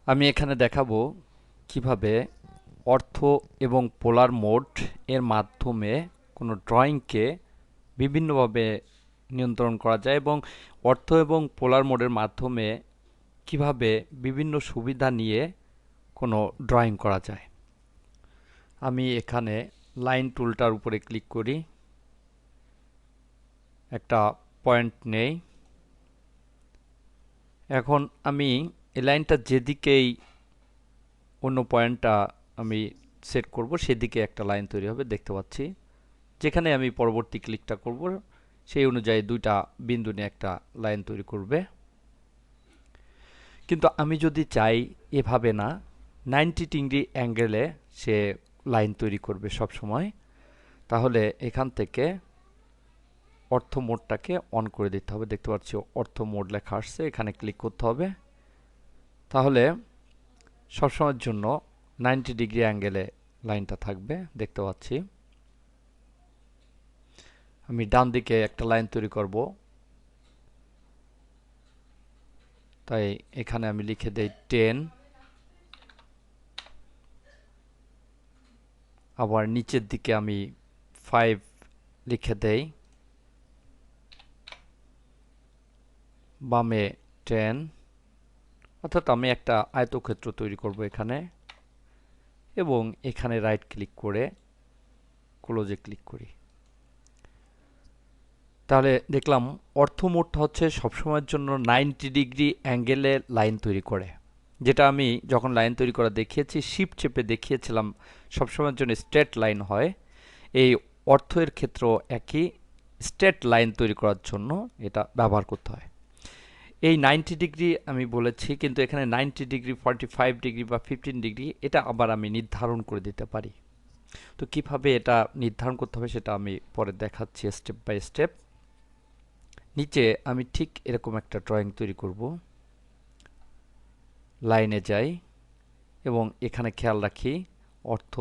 আমি এখানে দেখাবো কিভাবে অর্থ এবং পোলার মোড এর মাধ্যমে কোনো ড্রয়িংকে বিভিন্নভাবে নিয়ন্ত্রণ করা যায় এবং অর্থ এবং পোলার মোডের মাধ্যমে কিভাবে বিভিন্ন সুবিধা নিয়ে কোনো ড্রয়িং করা যায়। আমি এখানে লাইন টুলটার উপরে ক্লিক করি, একটা পয়েন্ট নেই। এখন আমি এই লাইনটা যেদিকেই অন্য পয়েন্টটা আমি সেট করব সেদিকে একটা লাইন তৈরি হবে, দেখতে পাচ্ছি। যেখানে আমি পরবর্তী ক্লিকটা করব সেই অনুযায়ী দুইটা বিন্দু নিয়ে একটা লাইন তৈরি করবে। কিন্তু আমি যদি চাই এভাবে না, 90 ডিগ্রি অ্যাঙ্গেলে সে লাইন তৈরি করবে সব সময়, তাহলে এখান থেকে অর্থ মোডটাকে অন করে দিতে হবে। দেখতে পাচ্ছি অর্থ মোড লেখা আসছে, এখানে ক্লিক করতে হবে। তাহলে সবসময়ের জন্য 90 ডিগ্রি অ্যাঙ্গেলে লাইনটা থাকবে, দেখতে পাচ্ছি। আমি ডান দিকে একটা লাইন তৈরি করব, তাই এখানে আমি লিখে দেই 10। আবার নিচের দিকে আমি 5 লিখে দেই, বামে 10। অর্থাৎ আমি একটা আয়তক্ষেত্র তৈরি করব এখানে, এবং এখানে রাইট ক্লিক করে ক্লোজে ক্লিক করি। তাহলে দেখলাম অর্থ মোডটা হচ্ছে সবসময়ের জন্য 90 ডিগ্রি অ্যাঙ্গেলে লাইন তৈরি করে, যেটা আমি যখন লাইন তৈরি করা দেখিয়েছি, শিফট চেপে দেখিয়েছিলাম সবসময়ের জন্য স্ট্রেট লাইন হয়। এই অর্থের ক্ষেত্রেও একই, স্ট্রেট লাইন তৈরি করার জন্য এটা ব্যবহার করতে হয়। এই 90 ডিগ্রি আমি বলেছি, কিন্তু এখানে 90 ডিগ্রি, 45 ডিগ্রি বা 15 ডিগ্রি এটা আবার আমি নির্ধারণ করে দিতে পারি। তো কিভাবে এটা নির্ধারণ করতে হবে সেটা আমি পরে দেখাচ্ছি স্টেপ বাই স্টেপ। নিচে আমি ঠিক এরকম একটা ড্রয়িং তৈরি করব। লাইনে যাই এবং এখানে খেয়াল রাখি অর্থ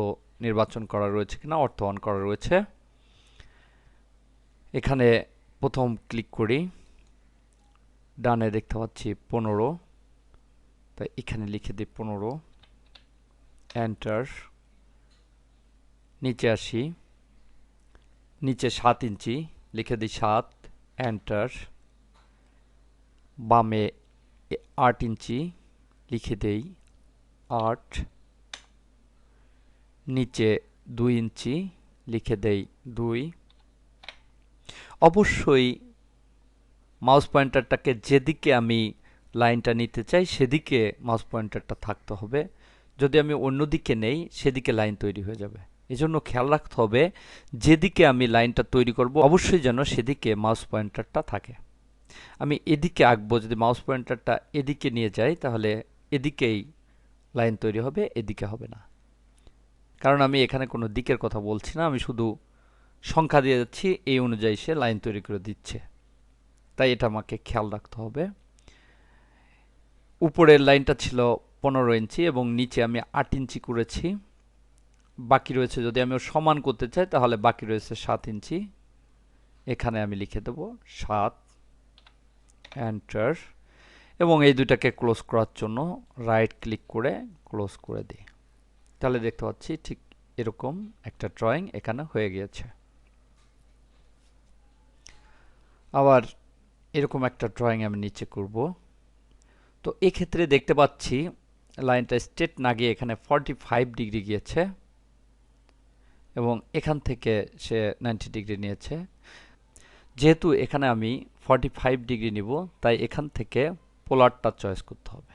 নির্বাচন করা রয়েছে কিনা, অর্থ অন করা রয়েছে। এখানে প্রথম ক্লিক করি, ডানে দেখতে পাচ্ছি 15, তাই এখানে লিখে দিই 15, এন্টার। নিচে আসি, নিচে 7 ইঞ্চি লিখে দিই 7, এন্টার। বামে 8 ইঞ্চি লিখে দেই 8, নিচে 2 ইঞ্চি লিখে দেই 2। অবশ্যই মাউস পয়েন্টারটাকে যেদিকে আমি লাইনটা নিতে চাই সেদিকে মাউস পয়েন্টারটা থাকতে হবে। যদি আমি অন্যদিকে নেই সেদিকে লাইন তৈরি হয়ে যাবে। এজন্য খেয়াল রাখতে হবে যেদিকে আমি লাইনটা তৈরি করব অবশ্যই যেন সেদিকে মাউস পয়েন্টারটা থাকে। আমি এদিকে আঁকবো, যদি মাউস পয়েন্টারটা এদিকে নিয়ে যাই তাহলে এদিকেই লাইন তৈরি হবে, এদিকে হবে না। কারণ আমি এখানে কোনো দিকের কথা বলছি না, আমি শুধু সংখ্যা দিয়ে যাচ্ছি, এই অনুযায়ী সে লাইন তৈরি করে দিচ্ছে। তাই এটা আমাকে খেয়াল রাখতে হবে। উপরের লাইনটা ছিল 15 ইঞ্চি এবং নিচে আমি 8 ইঞ্চি করেছি। বাকি রয়েছে, যদি আমি সমান করতে চাই তাহলে বাকি রয়েছে 7 ইঞ্চি। এখানে আমি লিখে দেব 7, এন্টার। এবং এই দুটাকে ক্লোজ করার জন্য রাইট ক্লিক করে ক্লোজ করে দিই। তাহলে দেখতে পাচ্ছি ঠিক এরকম একটা ড্রয়িং এখানে হয়ে গিয়েছে। আবার এরকম একটা ড্রয়িং আমি নিচে করব। তো এক্ষেত্রে দেখতে পাচ্ছি লাইনটা স্ট্রেট না গিয়ে এখানে 45 ডিগ্রি গিয়েছে এবং এখান থেকে সে 90 ডিগ্রি নিয়েছে। যেহেতু এখানে আমি 45 ডিগ্রি নিব, তাই এখান থেকে পোলারটা চয়েস করতে হবে।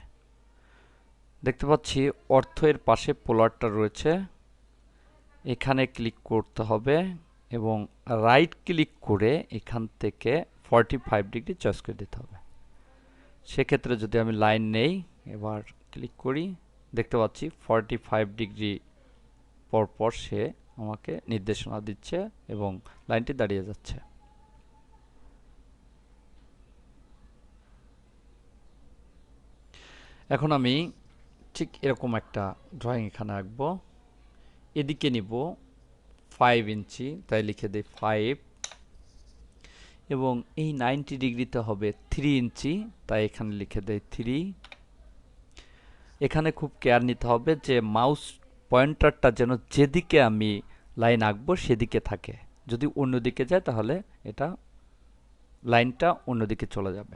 দেখতে পাচ্ছি অর্থের পাশে পোলারটা রয়েছে, এখানে ক্লিক করতে হবে এবং রাইট ক্লিক করে এখান থেকে 45 ডিগ্রি চয়েস করে দিতে হবে। সেক্ষেত্রে যদি আমি লাইন নেই, এবার ক্লিক করি, দেখতে পাচ্ছি 45 ডিগ্রি পরপর সে আমাকে নির্দেশনা দিচ্ছে এবং লাইনটি দাঁড়িয়ে যাচ্ছে। এখন আমি ঠিক এরকম একটা ড্রয়িং এখানে আঁকবো। এদিকে নিব 5 ইঞ্চি, তাই লিখে দিই 5, এবং এই 90 ডিগ্রিতে হবে 3 ইঞ্চি, তাই এখানে লিখে দেই 3। এখানে খুব কেয়ার নিতে হবে যে মাউস পয়েন্টারটা যেন যেদিকে আমি লাইন আঁকবো সেদিকে থাকে। যদি অন্যদিকে যায় তাহলে এটা লাইনটা অন্যদিকে চলে যাবে।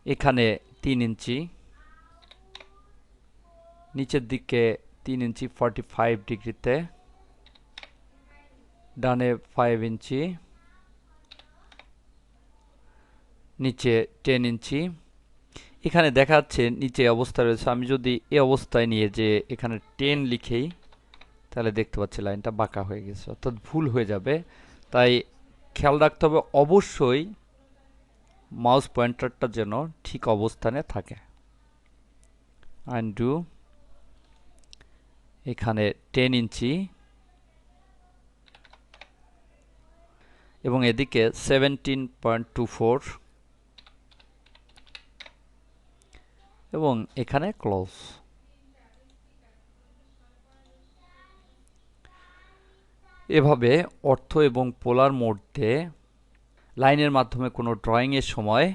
এখানে 3 ইঞ্চি, নিচের দিকে 3 ইঞ্চি 45 ডিগ্রিতে, ডানে 5 ইঞ্চি, নিচে 10 ইঞ্চি। এখানে দেখা যাচ্ছে নিচে অবস্থা রয়েছে, আমি যদি এই অবস্থায় নিয়ে যে এখানে 10 লিখেই তাহলে দেখতে পাচ্ছি লাইনটা বাঁকা হয়ে গেছে, অর্থাৎ ভুল হয়ে যাবে। তাই খেয়াল রাখতে হবে অবশ্যই মাউস পয়েন্টারটা যেন ঠিক অবস্থানে থাকে। আনডু, এখানে 10 ইঞ্চি এবং এদিকে 17.24 এবং এখানে ক্লোজ। এভাবে অর্থ এবং পোলার মধ্যে লাইনের মাধ্যমে কোনো ড্রয়িং এর সময়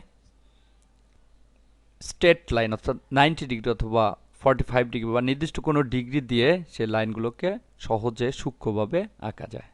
স্ট্রেট লাইন অর্থাৎ 90 ডিগ্রি অথবা 45 ডিগ্রি বা নির্দিষ্ট কোনো ডিগ্রি দিয়ে সেই লাইনগুলোকে সহজে সূক্ষ্মভাবে আঁকা যায়।